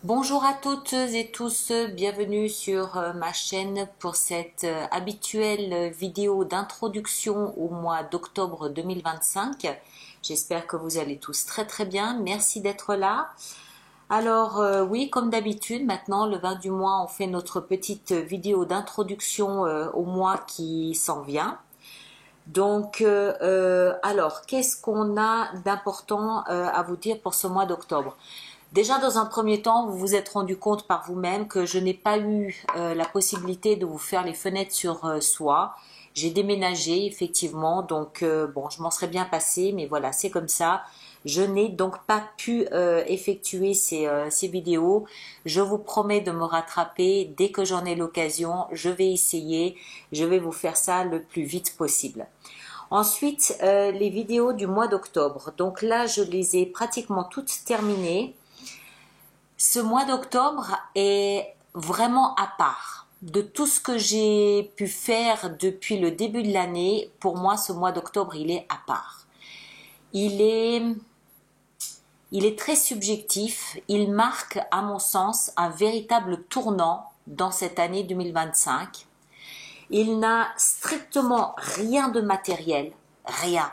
Bonjour à toutes et tous, bienvenue sur ma chaîne pour cette habituelle vidéo d'introduction au mois d'octobre 2025. J'espère que vous allez tous très bien, merci d'être là. Alors oui, comme d'habitude, maintenant le 20 du mois, on fait notre petite vidéo d'introduction au mois qui s'en vient. Donc, alors, qu'est-ce qu'on a d'important à vous dire pour ce mois d'octobre? Déjà, dans un premier temps, vous vous êtes rendu compte par vous-même que je n'ai pas eu la possibilité de vous faire les fenêtres sur soie. J'ai déménagé, effectivement, donc bon, je m'en serais bien passé, mais voilà, c'est comme ça. Je n'ai donc pas pu effectuer ces vidéos. Je vous promets de me rattraper dès que j'en ai l'occasion. Je vais essayer. Je vais vous faire ça le plus vite possible. Ensuite, les vidéos du mois d'octobre. Donc là, je les ai pratiquement toutes terminées. Ce mois d'octobre est vraiment à part. De tout ce que j'ai pu faire depuis le début de l'année, pour moi, ce mois d'octobre, il est à part. Il est très subjectif. Il marque, à mon sens, un véritable tournant dans cette année 2025. Il n'a strictement rien de matériel, rien.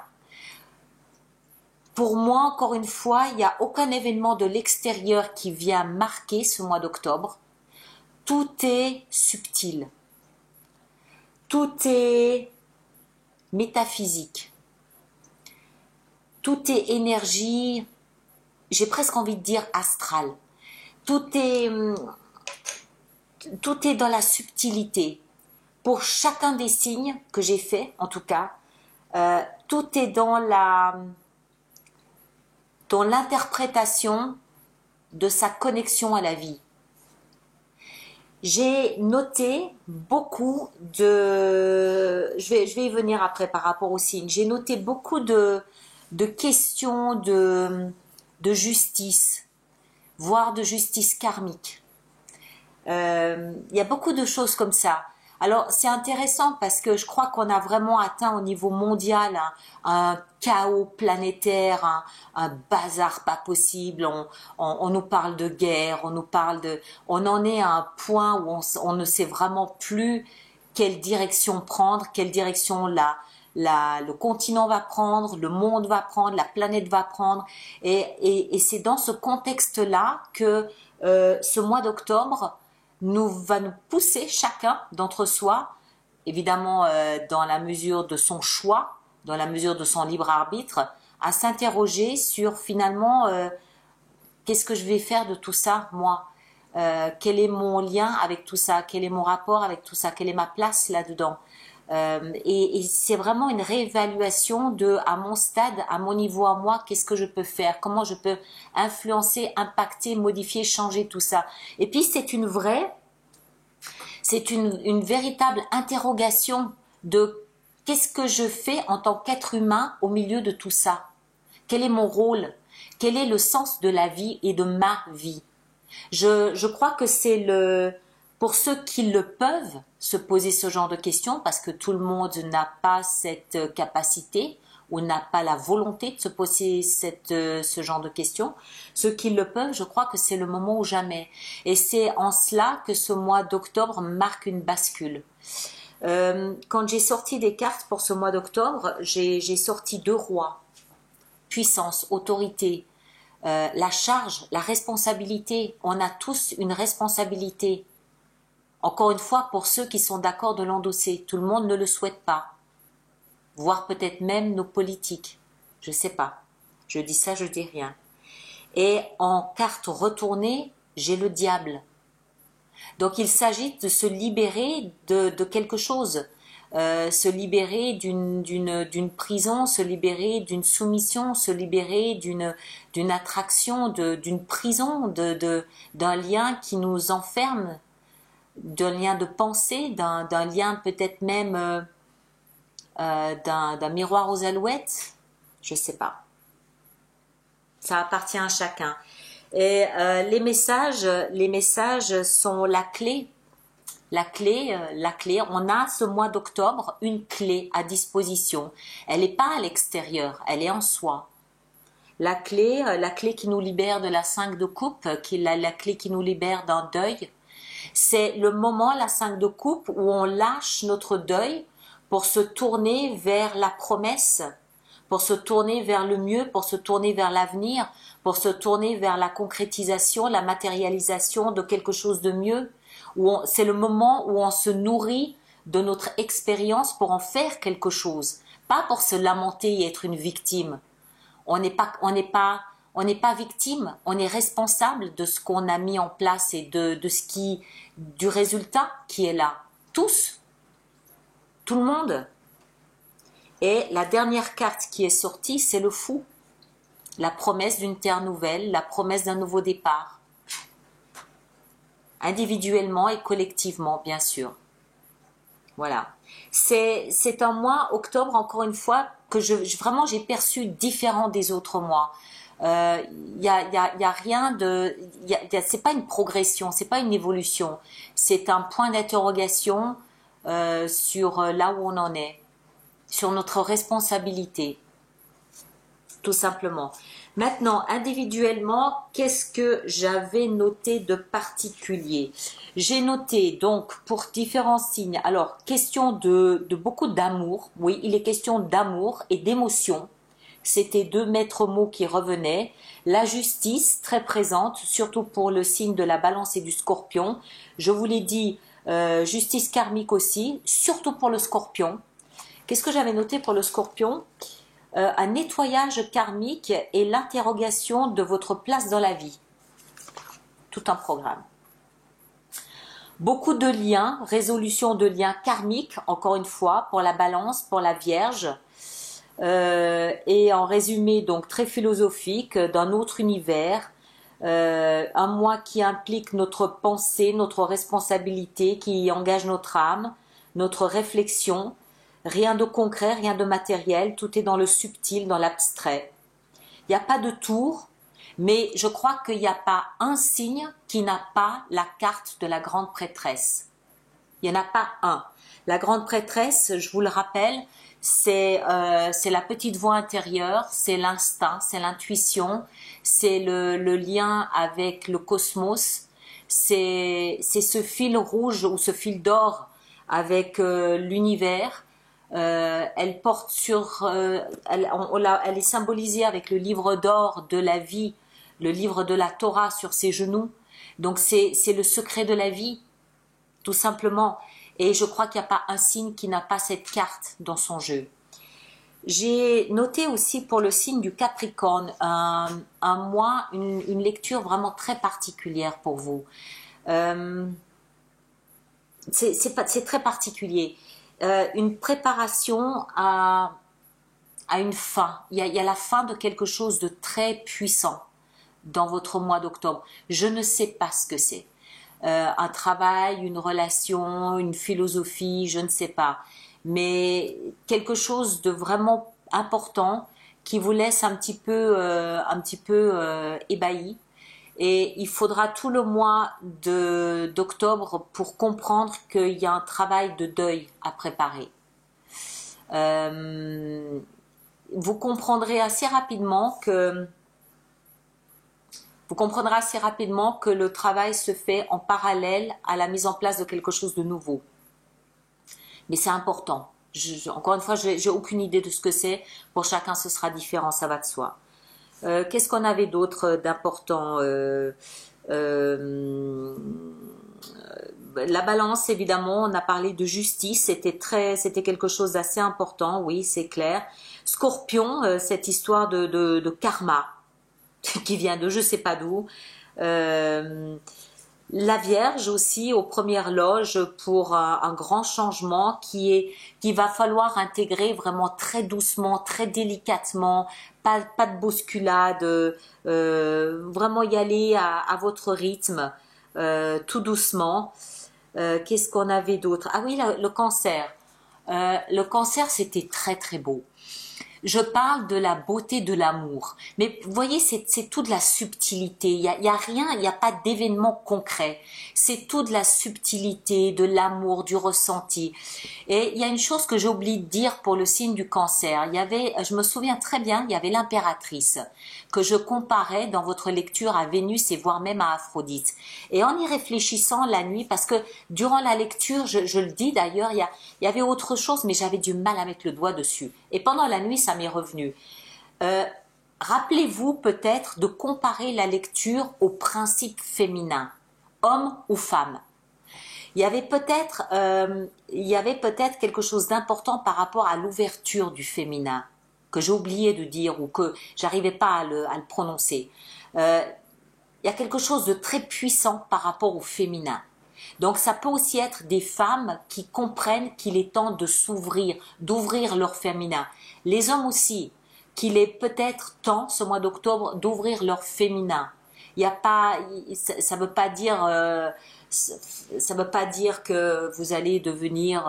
Pour moi, encore une fois, il n'y a aucun événement de l'extérieur qui vient marquer ce mois d'octobre. Tout est subtil. Tout est métaphysique. Tout est énergie, j'ai presque envie de dire astrale. Tout est dans la subtilité. Pour chacun des signes que j'ai fait, en tout cas, tout est dans l'interprétation de sa connexion à la vie. J'ai noté beaucoup de... Je vais y venir après par rapport aux signes. J'ai noté beaucoup de questions de justice, voire de justice karmique. Il y a beaucoup de choses comme ça. Alors c'est intéressant parce que je crois qu'on a vraiment atteint au niveau mondial un chaos planétaire, un bazar pas possible. On nous parle de guerre, on en est à un point où on ne sait vraiment plus quelle direction prendre, quelle direction le continent va prendre, le monde va prendre, la planète va prendre. Et c'est dans ce contexte-là que ce mois d'octobre va nous pousser chacun d'entre soi, évidemment dans la mesure de son choix, dans la mesure de son libre arbitre, à s'interroger sur finalement qu'est-ce que je vais faire de tout ça, moi, quel est mon lien avec tout ça, quel est mon rapport avec tout ça, quelle est ma place là-dedans. Et c'est vraiment une réévaluation à mon stade, à mon niveau à moi, qu'est-ce que je peux faire, comment je peux influencer, impacter, modifier, changer tout ça. Et puis c'est une véritable interrogation de qu'est-ce que je fais en tant qu'être humain au milieu de tout ça? Quel est mon rôle? Quel est le sens de la vie et de ma vie? Je crois que c'est pour ceux qui le peuvent se poser ce genre de questions, parce que tout le monde n'a pas cette capacité ou n'a pas la volonté de se poser ce genre de questions. Ceux qui le peuvent, je crois que c'est le moment ou jamais. Et c'est en cela que ce mois d'octobre marque une bascule. Quand j'ai sorti des cartes pour ce mois d'octobre, j'ai sorti 2 rois. Puissance, autorité, la charge, la responsabilité. On a tous une responsabilité. Encore une fois, pour ceux qui sont d'accord de l'endosser, tout le monde ne le souhaite pas. Voire peut-être même nos politiques. Je sais pas. Je dis ça, je dis rien. Et en carte retournée, j'ai le diable. Donc il s'agit de se libérer de quelque chose. Se libérer d'une prison, se libérer d'une soumission, se libérer d'une attraction, d'une prison, d'un lien qui nous enferme, d'un lien de pensée, d'un lien peut-être même d'un miroir aux alouettes. Je sais pas. Ça appartient à chacun. Et les messages sont la clé. La clé, on a ce mois d'octobre une clé à disposition. Elle n'est pas à l'extérieur, elle est en soi. la clé qui nous libère de la 5 de coupe, qui est la clé qui nous libère d'un deuil. C'est le moment, la 5 de coupe, où on lâche notre deuil pour se tourner vers la promesse, pour se tourner vers le mieux, pour se tourner vers l'avenir, pour se tourner vers la concrétisation, la matérialisation de quelque chose de mieux. C'est le moment où on se nourrit de notre expérience pour en faire quelque chose, pas pour se lamenter et être une victime. On n'est pas victime, on est responsable de ce qu'on a mis en place et du résultat qui est là. Tous, tout le monde. Et la dernière carte qui est sortie, c'est le fou. La promesse d'une terre nouvelle, la promesse d'un nouveau départ. Individuellement et collectivement, bien sûr. Voilà. C'est un mois, octobre, encore une fois, que vraiment j'ai perçu différent des autres mois. Y a rien de, c'est pas une progression, c'est pas une évolution, c'est un point d'interrogation sur là où on en est, sur notre responsabilité, tout simplement. Maintenant, individuellement, qu'est-ce que j'avais noté de particulier? J'ai noté donc pour différents signes, alors question de beaucoup d'amour, oui, il est question d'amour et d'émotion. C'était deux maîtres mots qui revenaient. La justice, très présente, surtout pour le signe de la balance et du scorpion. Je vous l'ai dit, justice karmique aussi, surtout pour le scorpion. Qu'est-ce que j'avais noté pour le scorpion? Un nettoyage karmique et l'interrogation de votre place dans la vie. Tout un programme. Beaucoup de liens, résolution de liens karmiques, encore une fois, pour la balance, pour la vierge. Et en résumé, donc très philosophique, d'un autre univers, un moi qui implique notre pensée, notre responsabilité, qui engage notre âme, notre réflexion. Rien de concret, rien de matériel, tout est dans le subtil, dans l'abstrait. Il n'y a pas de tour, mais je crois qu'il n'y a pas un signe qui n'a pas la carte de la grande prêtresse. Il n'y en a pas un. La grande prêtresse, je vous le rappelle, c'est la petite voix intérieure, c'est l'instinct, c'est l'intuition, c'est le lien avec le cosmos, c'est ce fil rouge ou ce fil d'or avec l'univers. Elle porte elle est symbolisée avec le livre d'or de la vie, le livre de la Torah sur ses genoux. Donc c'est le secret de la vie, tout simplement. Et je crois qu'il n'y a pas un signe qui n'a pas cette carte dans son jeu. J'ai noté aussi pour le signe du Capricorne un mois, une lecture vraiment très particulière pour vous. C'est très particulier. Une préparation à une fin. Il y a la fin de quelque chose de très puissant dans votre mois d'octobre. Je ne sais pas ce que c'est. Un travail, une relation, une philosophie, je ne sais pas. Mais quelque chose de vraiment important qui vous laisse un petit peu ébahi. Et il faudra tout le mois d'octobre pour comprendre qu'il y a un travail de deuil à préparer. Vous comprendrez assez rapidement que le travail se fait en parallèle à la mise en place de quelque chose de nouveau. Mais c'est important. Encore une fois, j'ai aucune idée de ce que c'est. Pour chacun, ce sera différent, ça va de soi. Qu'est-ce qu'on avait d'autre d'important? La balance, évidemment, on a parlé de justice, c'était quelque chose d'assez important, oui, c'est clair. Scorpion, cette histoire de karma qui vient de je sais pas d'où. La Vierge aussi aux premières loges pour un grand changement qui va falloir intégrer vraiment très doucement, très délicatement, pas de bousculade, vraiment y aller à votre rythme, tout doucement. Qu'est-ce qu'on avait d'autre? Ah oui, le cancer. Le cancer, c'était très très beau. je parle de la beauté de l'amour. Mais vous voyez, c'est tout de la subtilité. Il y a rien, il n'y a pas d'événement concret. C'est tout de la subtilité, de l'amour, du ressenti. Et il y a une chose que j'ai oublié de dire pour le signe du cancer. Il y avait, je me souviens très bien, il y avait l'impératrice que je comparais dans votre lecture à Vénus et voire même à Aphrodite. Et en y réfléchissant la nuit, parce que durant la lecture, je le dis d'ailleurs, il y avait autre chose, mais j'avais du mal à mettre le doigt dessus. Et pendant la nuit, ça m'est revenu. Rappelez-vous peut-être de comparer la lecture au principe féminin, homme ou femme. Il y avait peut-être quelque chose d'important par rapport à l'ouverture du féminin, que j'ai oublié de dire ou que j'arrivais pas à le prononcer. Il y a quelque chose de très puissant par rapport au féminin. Donc ça peut aussi être des femmes qui comprennent qu'il est temps de s'ouvrir, d'ouvrir leur féminin. Les hommes aussi, qu'il est peut-être temps, ce mois d'octobre, d'ouvrir leur féminin. Il y a pas, ça veut pas dire que vous allez devenir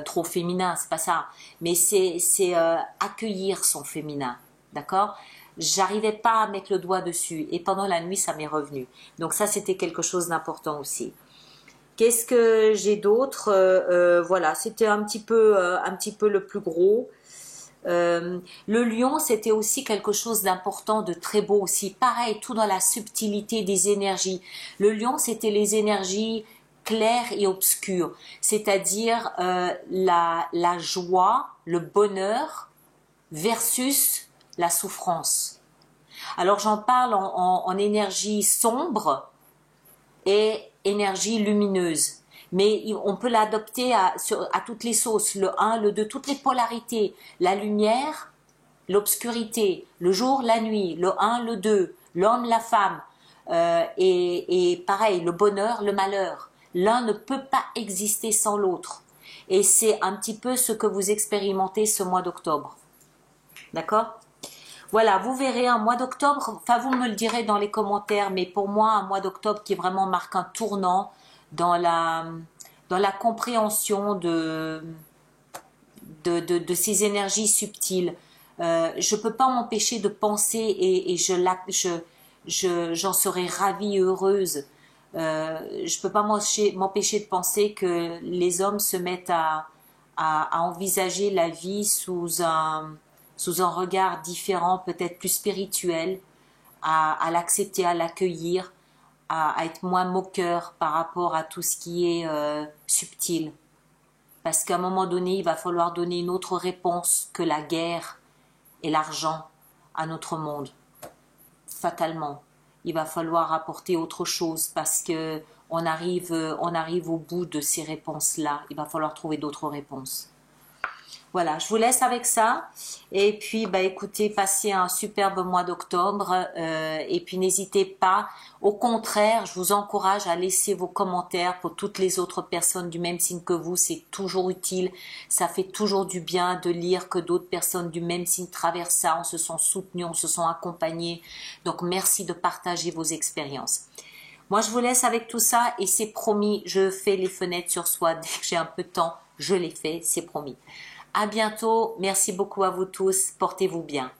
trop féminin, c'est pas ça. Mais c'est accueillir son féminin, d'accord? J'arrivais pas à mettre le doigt dessus et pendant la nuit ça m'est revenu. Donc ça c'était quelque chose d'important aussi. Qu'est-ce que j'ai d'autre? Voilà, c'était un petit peu le plus gros. Le lion, c'était aussi quelque chose d'important, de très beau aussi. Pareil, tout dans la subtilité des énergies. Le lion, c'était les énergies claires et obscures, c'est-à-dire la joie, le bonheur versus la souffrance. Alors j'en parle en énergie sombre et énergie lumineuse. Mais on peut l'adopter à toutes les sauces, le 1, le 2, toutes les polarités. La lumière, l'obscurité, le jour, la nuit, le 1, le 2, l'homme, la femme. Et pareil, le bonheur, le malheur. L'un ne peut pas exister sans l'autre. Et c'est un petit peu ce que vous expérimentez ce mois d'octobre. D'accord ? Voilà, vous verrez un mois d'octobre, enfin vous me le direz dans les commentaires, mais pour moi un mois d'octobre qui vraiment marque un tournant dans la compréhension de ces énergies subtiles. Je peux pas m'empêcher de penser et j'en serais ravie, heureuse. Je peux pas m'empêcher de penser que les hommes se mettent à envisager la vie sous un regard différent, peut-être plus spirituel, à l'accepter, à l'accueillir, à être moins moqueur par rapport à tout ce qui est subtil. Parce qu'à un moment donné, il va falloir donner une autre réponse que la guerre et l'argent à notre monde. Fatalement, il va falloir apporter autre chose parce que on arrive au bout de ces réponses-là. Il va falloir trouver d'autres réponses. Voilà, je vous laisse avec ça. Et puis, bah, écoutez, passez un superbe mois d'octobre. Et puis, n'hésitez pas. Au contraire, je vous encourage à laisser vos commentaires pour toutes les autres personnes du même signe que vous. C'est toujours utile. Ça fait toujours du bien de lire que d'autres personnes du même signe traversent ça. On se sent soutenus, on se sent accompagnés. Donc, merci de partager vos expériences. Moi, je vous laisse avec tout ça. Et c'est promis, je fais les fenêtres sur soi. Dès que j'ai un peu de temps, je les fais. C'est promis. À bientôt. Merci beaucoup à vous tous. Portez-vous bien.